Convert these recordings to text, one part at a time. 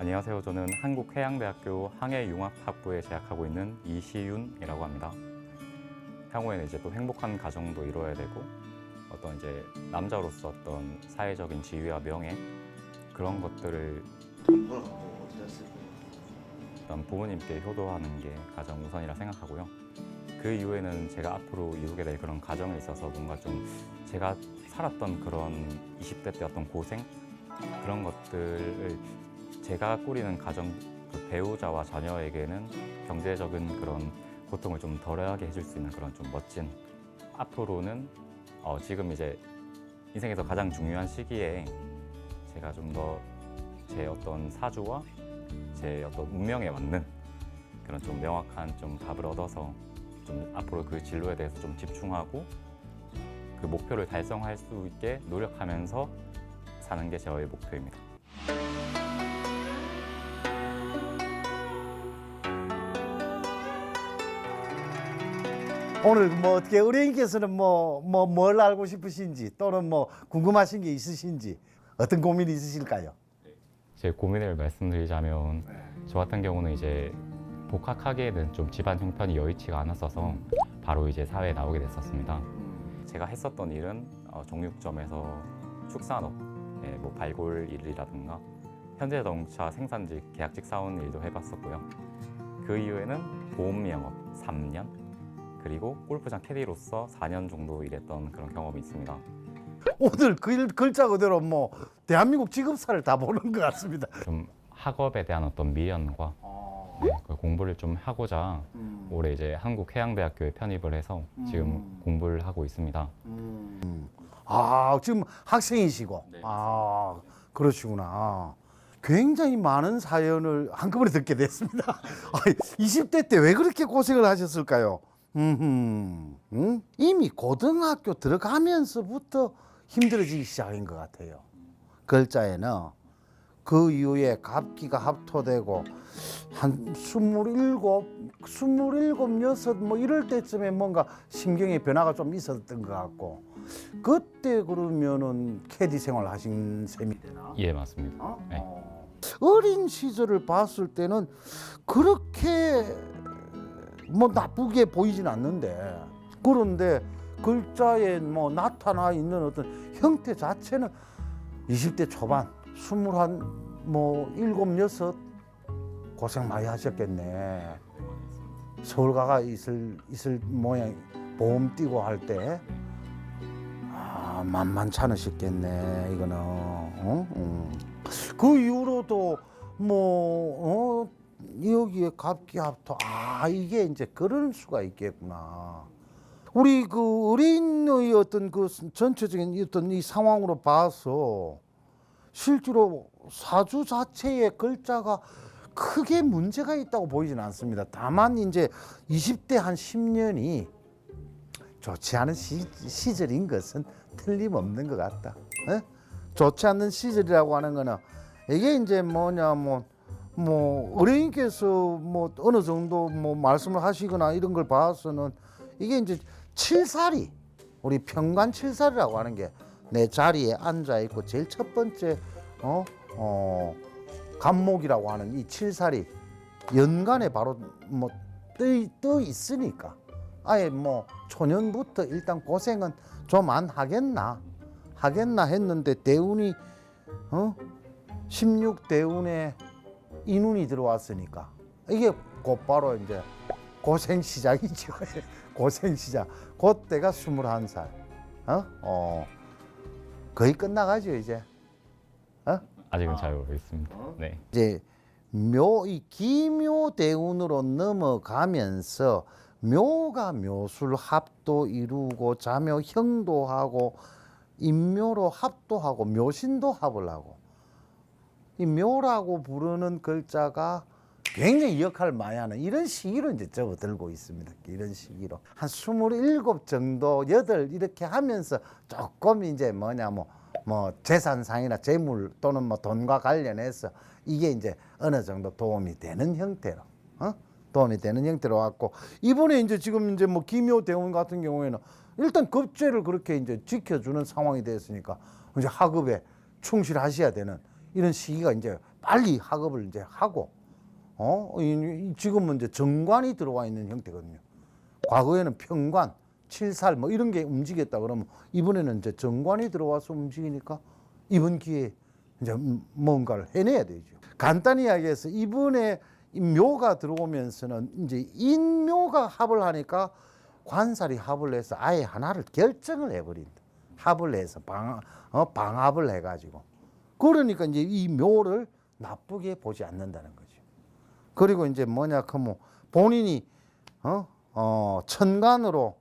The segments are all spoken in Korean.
안녕하세요. 저는 한국해양대학교 항해융합학부에 재학하고 있는 이시윤이라고 합니다. 향후에는 이제 또 행복한 가정도 이루어야 되고 어떤 이제 남자로서 어떤 사회적인 지위와 명예 그런 것들을 일단 부모님께 효도하는 게 가장 우선이라 생각하고요. 그 이후에는 제가 앞으로 이루게 될 그런 가정에 있어서 뭔가 좀 제가 살았던 그런 20대 때 어떤 고생 그런 것들을 제가 꾸리는 가정, 그 배우자와 자녀에게는 경제적인 그런 고통을 좀 덜하게 해줄 수 있는 그런 좀 멋진 앞으로는 지금 이제 인생에서 가장 중요한 시기에 제가 좀 더 제 어떤 사주와 제 어떤 운명에 맞는 그런 좀 명확한 좀 답을 얻어서 좀 앞으로 그 진로에 대해서 좀 집중하고 그 목표를 달성할 수 있게 노력하면서 사는 게 저의 목표입니다. 오늘 뭐 어떻게 의뢰인께서는 뭘 알고 싶으신지 또는 뭐 궁금하신 게 있으신지 어떤 고민이 있으실까요? 제 고민을 말씀드리자면 저 같은 경우는 이제 복학하기에는 좀 집안 형편이 여의치가 않았어서 바로 이제 사회에 나오게 됐었습니다. 제가 했었던 일은 정육점에서 축산업, 뭐 발골 일이라든가 현대자동차 생산직 계약직 사원 일도 해봤었고요. 그 이후에는 보험 영업 3년 그리고 골프장 캐디로서 4년 정도 일했던 그런 경험이 있습니다. 오늘 글자 그대로 뭐 대한민국 직업사를 다 보는 것 같습니다. 좀 학업에 대한 어떤 미련과 그 공부를 좀 하고자 올해 이제 한국해양대학교에 편입을 해서 지금 공부를 하고 있습니다. 지금 학생이시고 네, 그러시구나. 굉장히 많은 사연을 한꺼번에 듣게 됐습니다. 20대 때 왜 그렇게 고생을 하셨을까요? 이미 고등학교 들어가면서부터 힘들어지기 시작인 것 같아요. 글자에는 그 이후에 갑기가 합토되고 한 27, 6 뭐 이럴 때쯤에 뭔가 심경의 변화가 좀 있었던 것 같고 그때 그러면은 캐디 생활 하신 셈이 되나? 예, 맞습니다. 네. 어린 시절을 봤을 때는 그렇게 뭐 나쁘게 보이진 않는데 그런데 글자에 뭐 나타나 있는 어떤 형태 자체는 20대 초반 21, 뭐 7, 6 고생 많이 하셨겠네. 서울 가가 있을 모양 보험 띄고 할 때 만만치 않으셨겠네 이거는. 그 이후로도 뭐 여기에 갑기합토 이게 이제 그럴 수가 있겠구나. 우리 그 의뢰인의 어떤 그 전체적인 어떤 이 상황으로 봐서 실제로 사주 자체의 글자가 크게 문제가 있다고 보이지는 않습니다. 다만 이제 20대 한 10년이 좋지 않은 시절인 것은 틀림없는 것 같다. 좋지 않는 시절이라고 하는 거는 이게 이제 뭐냐 뭐 의뢰인께서 뭐 어느 정도 뭐 말씀을 하시거나 이런 걸 봐서는 이게 이제 칠살이 우리 평관 칠살이라고 하는 게 내 자리에 앉아 있고 제일 첫 번째 간목이라고 하는 이 칠살이 연간에 바로 뭐 떠 있으니까 아예 뭐 초년부터 일단 고생은 좀 안 하겠나 했는데 대운이 16대운에 인운이 들어왔으니까 이게 곧바로 이제 고생 시작이죠. 고생 시작. 그때가 21살. 거의 끝나가죠 이제. 아직은 잘 모르겠습니다. 네. 이제 이 기묘대운으로 넘어가면서 묘가 묘술 합도 이루고 자묘 형도 하고 인묘로 합도 하고 묘신도 합을 하고 이 묘라고 부르는 글자가 굉장히 역할을 많이 하는 이런 시기로 이제 접어들고 있습니다. 이런 시기로 한 27 정도 8 이렇게 하면서 조금 이제 뭐냐 뭐 재산상이나 재물 또는 뭐 돈과 관련해서 이게 이제 어느 정도 도움이 되는 형태로 도움이 되는 형태로 왔고 이번에 이제 지금 이제 뭐 기묘대운 같은 경우에는 일단 급제를 그렇게 이제 지켜주는 상황이 됐으니까 이제 학업에 충실하셔야 되는 이런 시기가 이제 빨리 학업을 이제 하고 지금은 이제 정관이 들어와 있는 형태거든요. 과거에는 평관, 칠살 뭐 이런 게 움직였다 그러면 이번에는 이제 정관이 들어와서 움직이니까 이번 기회에 이제 뭔가를 해내야 되죠. 간단히 이야기해서 이번에 묘가 들어오면서는 이제 인묘가 합을 하니까 관살이 합을 해서 아예 하나를 결정을 해버린다. 합을 해서 방합을 해가지고 그러니까 이제 이 묘를 나쁘게 보지 않는다는 거죠. 그리고 이제 뭐냐 하면 본인이 천간으로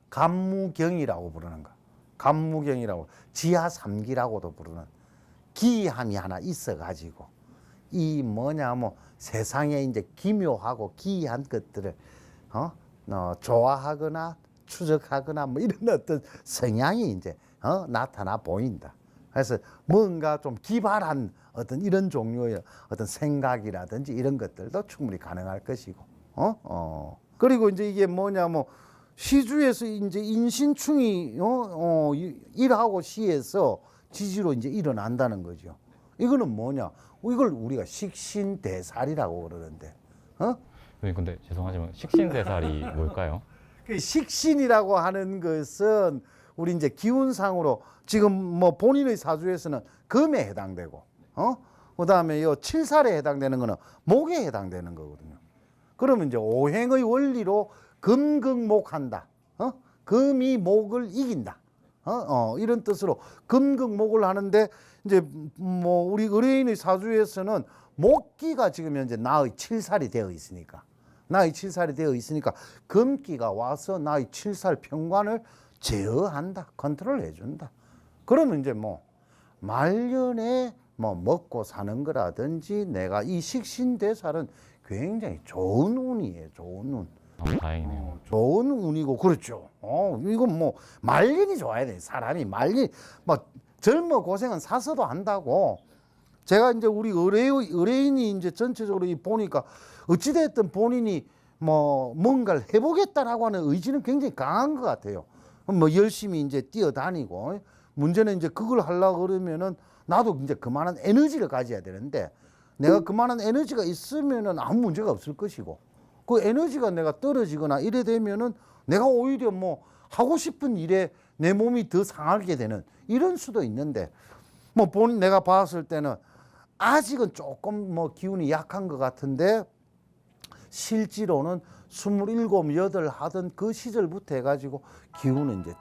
간무경이라고 부르는 거, 간무경이라고 지하삼기라고도 부르는 기함이 하나 있어가지고 이 뭐냐 뭐 세상에 이제 기묘하고 기이한 것들을 좋아하거나 추적하거나 뭐 이런 어떤 성향이 이제 나타나 보인다. 그래서 뭔가 좀 기발한 어떤 이런 종류의 어떤 생각이라든지 이런 것들도 충분히 가능할 것이고, 그리고 이제 이게 뭐냐면 시주에서 이제 인신충이 일하고 시에서 지지로 이제 일어난다는 거죠. 이거는 뭐냐? 이걸 우리가 식신대살이라고 그러는데, 선생님 근데 죄송하지만 식신대살이 뭘까요? 그 식신이라고 하는 것은 우리 이제 기운상으로 지금 뭐 본인의 사주에서는 금에 해당되고, 그다음에 요 칠살에 해당되는 거는 목에 해당되는 거거든요. 그러면 이제 오행의 원리로 금극목한다. 금이 목을 이긴다. 이런 뜻으로 금극목을 하는데 이제 뭐 우리 의뢰인의 사주에서는 목기가 지금 현재 나의 칠살이 되어 있으니까 금기가 와서 나의 칠살 평관을 제어한다, 컨트롤 해준다. 그러면 이제 뭐 말년에 뭐 먹고 사는 거라든지 내가 이 식신대살은 굉장히 좋은 운이에요, 좋은 운. 다행이네요. 좋은 운이고 그렇죠. 이건 뭐 말년이 좋아야 돼. 사람이 말년 뭐 젊어 고생은 사서도 한다고. 제가 이제 우리 의뢰인이 이제 전체적으로 보니까 어찌됐든 본인이 뭐 뭔가를 해보겠다라고 하는 의지는 굉장히 강한 것 같아요. 뭐 열심히 이제 뛰어다니고 문제는 이제 그걸 하려고 그러면은 나도 이제 그만한 에너지를 가져야 되는데 내가 그만한 에너지가 있으면은 아무 문제가 없을 것이고 그 에너지가 내가 떨어지거나 이래 되면은 내가 오히려 뭐 하고 싶은 일에 내 몸이 더 상하게 되는 이런 수도 있는데 뭐 내가 봤을 때는 아직은 조금 뭐 기운이 약한 것 같은데 실제로는 27, 8 하던 그 시절부터 해가지고 기운은 이제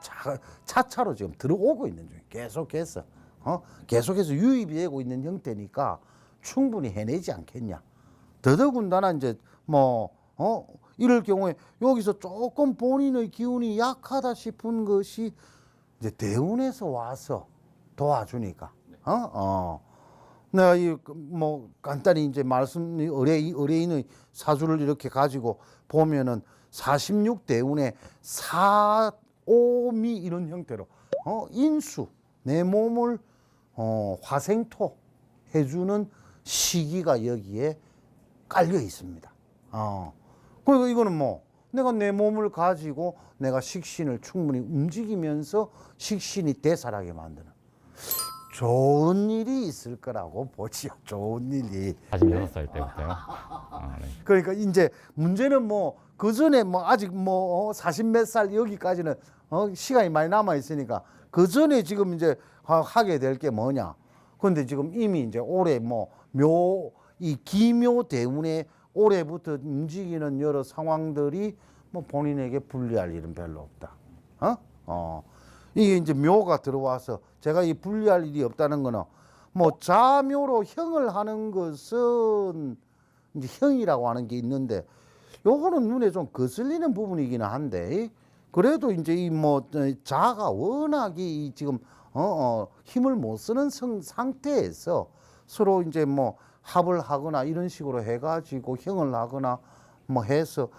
차차로 지금 들어오고 있는 중이에요. 계속해서 유입이 되고 있는 형태니까 충분히 해내지 않겠냐. 더더군다나 이제 뭐 이럴 경우에 여기서 조금 본인의 기운이 약하다 싶은 것이 이제 대운에서 와서 도와주니까 내가 뭐 간단히 이제 의뢰인의 사주를 이렇게 가지고 보면은 46대운에 4, 5미 이런 형태로 인수 내 몸을 화생토 해주는 시기가 여기에 깔려 있습니다. 그리고 이거는 뭐 내가 내 몸을 가지고 내가 식신을 충분히 움직이면서 식신이 대살하게 만드는 좋은 일이 있을 거라고 보지요. 좋은 일이. 46살 때부터요? 네. 그러니까 이제 문제는 뭐 그 전에 뭐 아직 뭐 40 몇 살 여기까지는 시간이 많이 남아 있으니까 그 전에 지금 이제 하게 될 게 뭐냐. 그런데 지금 이미 이제 올해 뭐 이 기묘 대운에 올해부터 움직이는 여러 상황들이 뭐 본인에게 불리할 일은 별로 없다. 이게 이제 묘가 들어와서 제가 이 불리할 일이 없다는 거는 뭐 자묘로 형을 하는 것은 이제 형이라고 하는 게 있는데 요거는 눈에 좀 거슬리는 부분이기는 한데 그래도 이제 이 뭐 자가 워낙에 이 지금 힘을 못 쓰는 상태에서 서로 이제 뭐 합을 하거나 이런 식으로 해가지고 형을 하거나 뭐 해서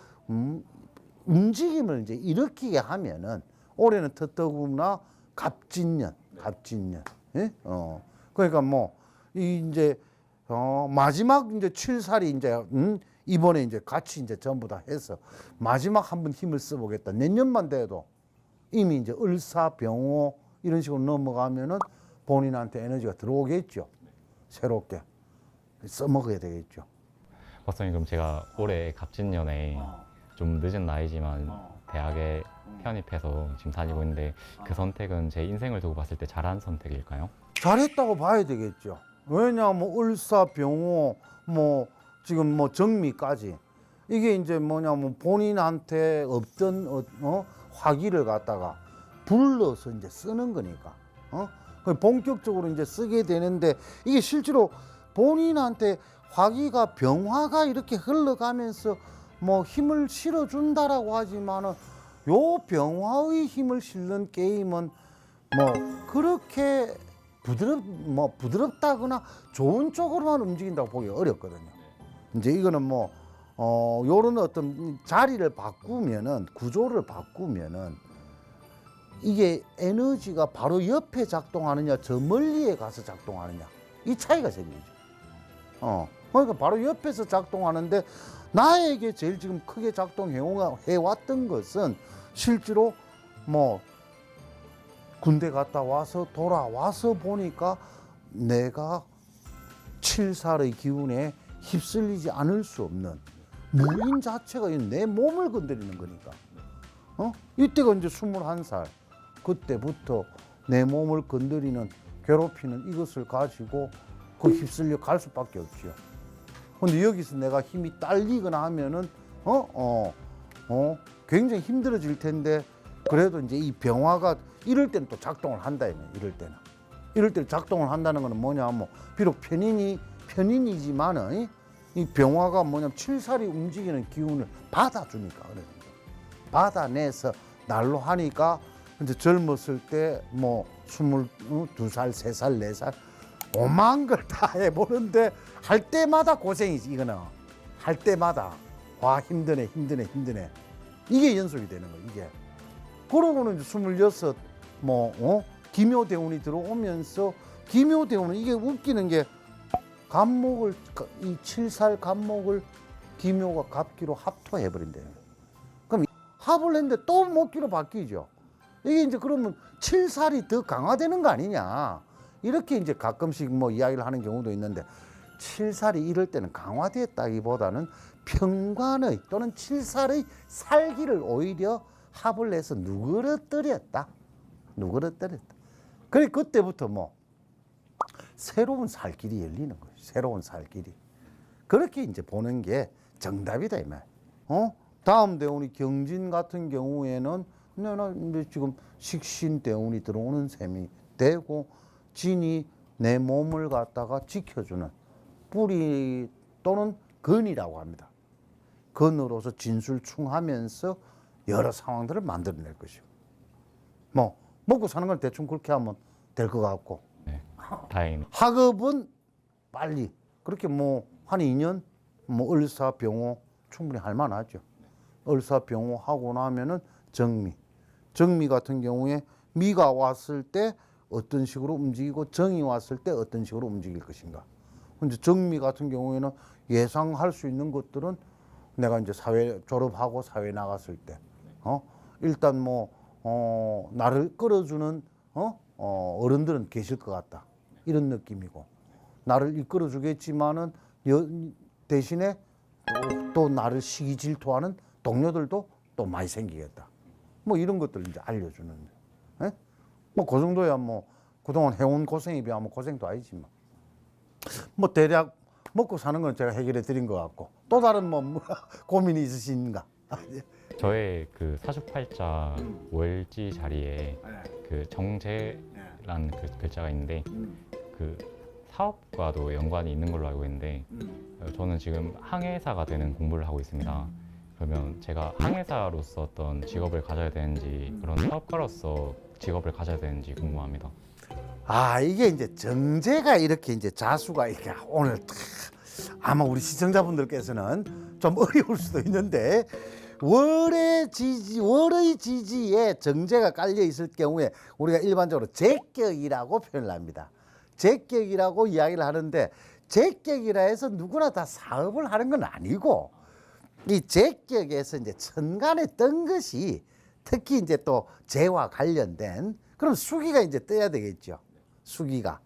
움직임을 이제 일으키게 하면은 올해는 더더구나 갑진년. 예? 그러니까 뭐 이제 마지막 이제 7살이 이제 이번에 이제 같이 이제 전부 다 해서 마지막 한번 힘을 써보겠다. 내년만 돼도 이미 이제 을사병호 이런 식으로 넘어가면은 본인한테 에너지가 들어오겠죠. 새롭게. 써먹어야 되겠죠. 박사님 그럼 제가 올해 갑진년에 좀 늦은 나이지만 대학에 편입해서 지금 다니고 있는데 그 선택은 제 인생을 두고 봤을 때 잘한 선택일까요? 잘했다고 봐야 되겠죠. 왜냐하면 을사, 병호, 뭐 지금 뭐 정미까지 이게 이제 뭐냐면 본인한테 없던 화기를 갖다가 불러서 이제 쓰는 거니까. 본격적으로 이제 쓰게 되는데 이게 실제로 본인한테 화기가 병화가 이렇게 흘러가면서 뭐 힘을 실어준다라고 하지만은 요 병화의 힘을 실는 게임은 뭐 그렇게 부드럽다거나 좋은 쪽으로만 움직인다고 보기 어렵거든요. 이제 이거는 뭐 요런 어떤 자리를 바꾸면은 구조를 바꾸면은 이게 에너지가 바로 옆에 작동하느냐 저 멀리에 가서 작동하느냐 이 차이가 생기죠. 그러니까 바로 옆에서 작동하는데 나에게 제일 지금 크게 작동해 왔던 것은 실제로 뭐 군대 갔다 와서 돌아와서 보니까 내가 칠살의 기운에 휩쓸리지 않을 수 없는 무인 자체가 내 몸을 건드리는 거니까. 이때가 이제 21살. 그때부터 내 몸을 건드리는 괴롭히는 이것을 가지고 그 휩쓸려 갈 수밖에 없지요. 근데 여기서 내가 힘이 딸리거나 하면은 굉장히 힘들어질 텐데 그래도 이제 이 병화가 이럴 때는 또 작동을 한다 이럴 때는 작동을 한다는 거는 뭐냐면 비록 편인이지만은 이 병화가 뭐냐면 칠살이 움직이는 기운을 받아주니까 그래. 받아내서 날로 하니까 이제 젊었을 때 뭐 22살, 3살, 4살 오만 걸 다 해보는데 할 때마다 고생이지 이거는. 할 때마다 와 힘드네 이게 연속이 되는 거예요 이게. 그러고는 이제 26 기묘대운이 들어오면서 기묘대운은 이게 웃기는 게 갑목을 이 7살 갑목을 기묘가 갑기로 합토해버린대요. 그럼 합을 했는데 또 목기로 바뀌죠. 이게 이제 그러면 7살이 더 강화되는 거 아니냐 이렇게 이제 가끔씩 뭐 이야기를 하는 경우도 있는데 7살이 이럴 때는 강화됐다기보다는 평관의 또는 7살의 살기를 오히려 합을 해서 누그러뜨렸다. 그래 그때부터 뭐 새로운 살길이 열리는 거예요. 새로운 살길이. 그렇게 이제 보는 게 정답이다 이 말. 다음 대운이 경진 같은 경우에는 내가 이제 지금 식신 대운이 들어오는 셈이 되고 진이 내 몸을 갖다가 지켜주는 뿌리 또는 근이라고 합니다. 근으로서 진술충하면서 여러 상황들을 만들어낼 것이고 뭐 먹고 사는 걸 대충 그렇게 하면 될 것 같고 네, 다행입니다. 학업은 빨리 그렇게 뭐 한 2년 뭐 을사 병호 충분히 할 만하죠. 을사 병호 하고 나면은 정미 같은 경우에 미가 왔을 때 어떤 식으로 움직이고 정이 왔을 때 어떤 식으로 움직일 것인가. 근데 정미 같은 경우에는 예상할 수 있는 것들은 내가 이제 사회 졸업하고 사회 나갔을 때 일단 뭐 나를 끌어주는 어른들은 계실 것 같다 이런 느낌이고 나를 이끌어 주겠지만은 대신에 또 나를 시기 질투하는 동료들도 또 많이 생기겠다 뭐 이런 것들 이제 알려주는데 뭐 그 정도야 뭐 그동안 해온 고생에 비하면 고생도 아니지만 뭐 대략 먹고 사는 건 제가 해결해 드린 것 같고 또 다른 뭐 고민이 있으신가? 저의 그 사주팔자 월지 자리에 그 정제라는 그 글자가 있는데 그 사업과도 연관이 있는 걸로 알고 있는데 저는 지금 항해사가 되는 공부를 하고 있습니다. 그러면 제가 항해사로서 어떤 직업을 가져야 되는지 그런 사업가로서 직업을 가져야 되는지 궁금합니다. 아 이게 이제 정제가 이렇게 이제 자수가 이렇게 오늘 아마 우리 시청자분들께서는 좀 어려울 수도 있는데 월의 지지에 정제가 깔려 있을 경우에 우리가 일반적으로 제격이라고 표현을 합니다. 제격이라고 이야기를 하는데 제격이라 해서 누구나 다 사업을 하는 건 아니고 이 제격에서 이제 천간에 뜬 것이 특히 이제 또 재와 관련된 그럼 수기가 이제 떠야 되겠죠. 수기가.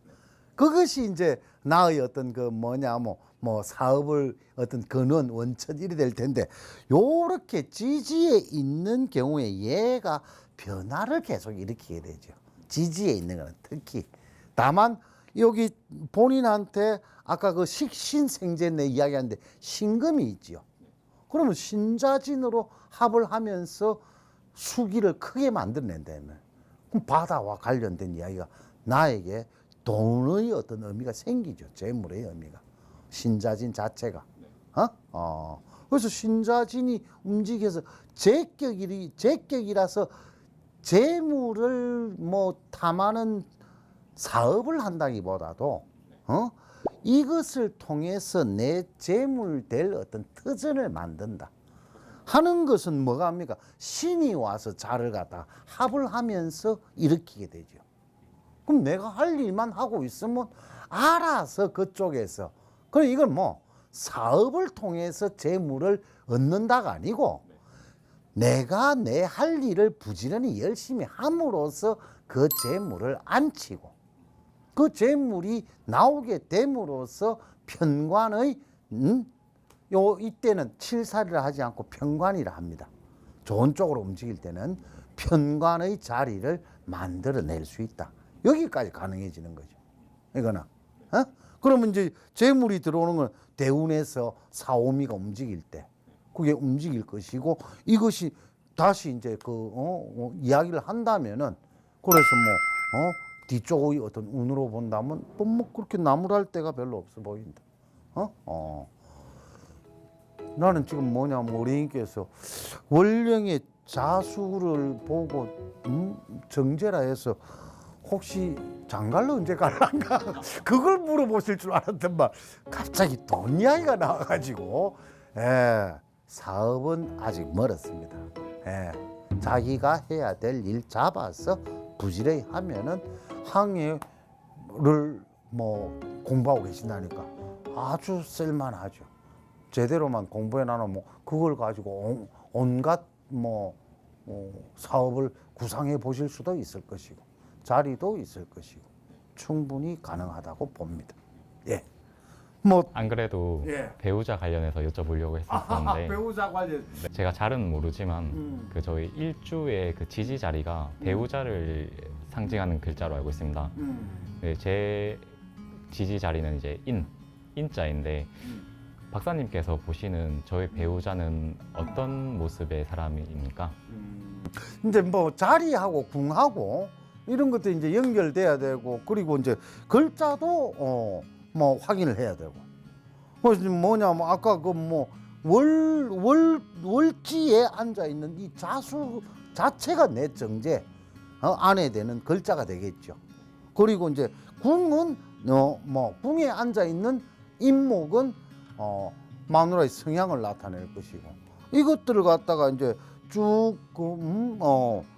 그것이 이제 나의 어떤 그 뭐냐 뭐 사업을 어떤 근원 원천 이리 될 텐데 요렇게 지지에 있는 경우에 얘가 변화를 계속 일으키게 되죠. 지지에 있는 거는 특히 다만 여기 본인한테 아까 그 식신생재 내 이야기하는데 신금이 있지요. 그러면 신자진으로 합을 하면서 수기를 크게 만들어낸다면 그럼 바다와 관련된 이야기가 나에게 돈의 어떤 의미가 생기죠. 재물의 의미가. 신자진 자체가. 그래서 신자진이 움직여서 제격이라서 재물을 뭐 탐하는 사업을 한다기보다도 이것을 통해서 내 재물 될 어떤 터전을 만든다 하는 것은 뭐가 합니까? 신이 와서 자를 갖다 합을 하면서 일으키게 되죠. 그럼 내가 할 일만 하고 있으면 알아서 그쪽에서 그럼 이건 뭐 사업을 통해서 재물을 얻는다가 아니고 내가 내 할 일을 부지런히 열심히 함으로써 그 재물을 안치고 그 재물이 나오게 됨으로써 편관의 이때는 칠살이라 하지 않고 편관이라 합니다. 좋은 쪽으로 움직일 때는 편관의 자리를 만들어낼 수 있다. 여기까지 가능해지는 거죠. 이거는 그러면 이제 재물이 들어오는 건 대운에서 사오미가 움직일 때 그게 움직일 것이고 이것이 다시 이제 이야기를 한다면은 그래서 뭐 뒤쪽의 어떤 운으로 본다면 뭐 그렇게 나무랄 데가 별로 없어 보인다. 나는 지금 뭐냐면 우리님께서 월령의 자수를 보고 정제라 해서 혹시 장가를 언제 갈란가 그걸 물어보실 줄 알았더만 갑자기 돈 이야기가 나와가지고 사업은 아직 멀었습니다. 자기가 해야 될 일 잡아서 부지런히 하면은 항해를 뭐 공부하고 계신다니까 아주 쓸만하죠. 제대로만 공부해 놔놓으면 그걸 가지고 온갖 사업을 구상해 보실 수도 있을 것이고 자리도 있을 것이고 충분히 가능하다고 봅니다. 예. 안 그래도 배우자 관련해서 여쭤보려고 했었는데 배우자 관련 제가 잘은 모르지만 그 저희 일주의 그 지지 자리가 배우자를 상징하는 글자로 알고 있습니다. 네, 제 지지 자리는 이제 인자인데 박사님께서 보시는 저의 배우자는 어떤 모습의 사람입니까? 이제 뭐 자리하고 궁하고 이런 것도 이제 연결돼야 되고 그리고 이제 글자도 뭐 확인을 해야 되고 그래서 뭐냐면 아까 그 뭐 월지에 앉아 있는 이 자수 자체가 내 정제 안에 되는 글자가 되겠죠. 그리고 이제 궁은 뭐 궁에 앉아 있는 인목은 마누라의 성향을 나타낼 것이고 이것들을 갖다가 이제 쭉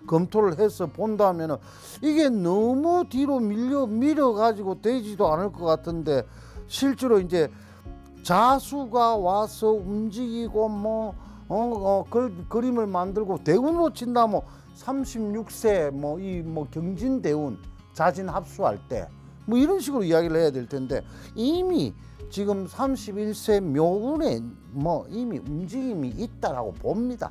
검토를 해서 본다면은 이게 너무 뒤로 밀어 가지고 되지도 않을 것 같은데 실제로 이제 자수가 와서 움직이고 그림을 만들고 대운으로 친다면 36세 경진 대운 자진 합수할 때 뭐 이런 식으로 이야기를 해야 될 텐데 이미 지금 31세 묘운에 이미 움직임이 있다라고 봅니다.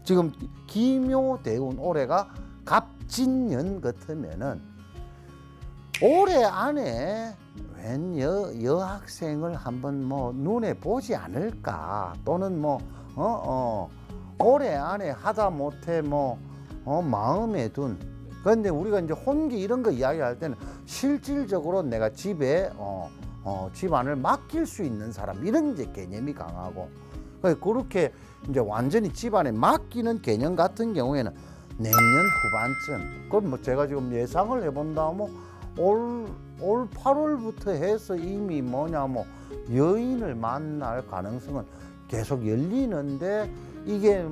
지금 기묘대운 올해가 갑진년 같으면은 올해 안에 웬 여학생을 한번 눈에 보지 않을까 또는 올해 안에 하다못해 마음에 둔 그런데 우리가 이제 혼기 이런 거 이야기할 때는 실질적으로 내가 집에 집안을 맡길 수 있는 사람 이런 이제 개념이 강하고 그렇게 이제 완전히 집안에 맡기는 개념 같은 경우에는 내년 후반쯤 그럼 제가 지금 예상을 해본다면 올 8월부터 해서 이미 여인을 만날 가능성은 계속 열리는데 이게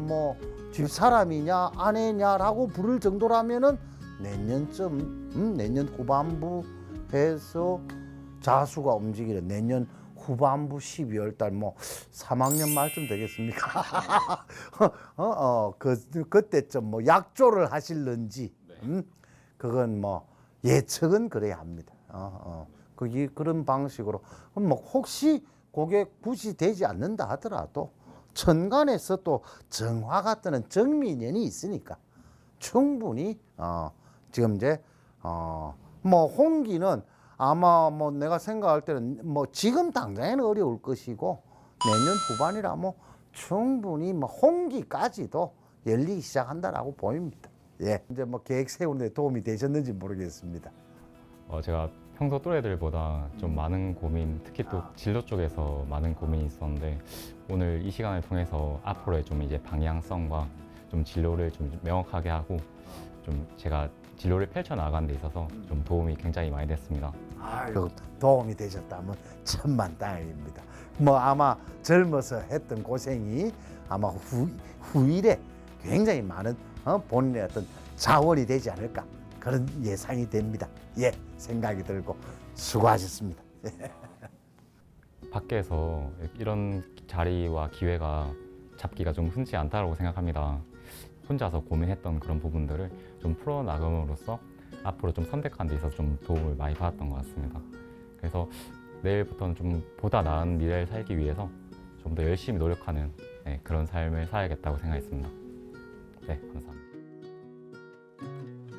집사람이냐 아내냐라고 부를 정도라면은 내년쯤 내년 후반부 해서 자수가 움직이는 내년 후반부 12월 달 3학년 말쯤 되겠습니까? 그때쯤 약조를 하실는지 그건 예측은 그래야 합니다. 그게 그런 방식으로 그럼 뭐 혹시 그게 굳이 되지 않는다 하더라도 천간에서 또 정화가 뜨는 정미년이 있으니까 충분히 지금 이제 뭐 홍기는 아마 뭐 내가 생각할 때는 뭐 지금 당장에는 어려울 것이고 내년 후반이라 뭐 충분히 뭐 홍기까지도 열리기 시작한다라고 보입니다. 예, 이제 뭐 계획 세우는데 도움이 되셨는지 모르겠습니다. 제가 평소 또래들보다 좀 많은 고민, 특히 또 진로 쪽에서 많은 고민이 있었는데 오늘 이 시간을 통해서 앞으로의 좀 이제 방향성과 좀 진로를 좀 명확하게 하고 좀 제가 진로를 펼쳐 나가는 데 있어서 좀 도움이 굉장히 많이 됐습니다. 아유, 도움이 되셨다면 천만다행입니다. 뭐 아마 젊어서 했던 고생이 아마 후일에 굉장히 많은 본인의 어떤 자원이 되지 않을까 그런 예상이 됩니다. 예, 생각이 들고 수고하셨습니다. 밖에서 이런 자리와 기회가 잡기가 좀 흔치 않다고 생각합니다. 혼자서 고민했던 그런 부분들을 좀 풀어나감으로써 앞으로 좀 선택하는 데 있어서 좀 도움을 많이 받았던 것 같습니다. 그래서 내일부터는 좀 보다 나은 미래를 살기 위해서 좀 더 열심히 노력하는 그런 삶을 살아야겠다고 생각했습니다. 네, 감사합니다.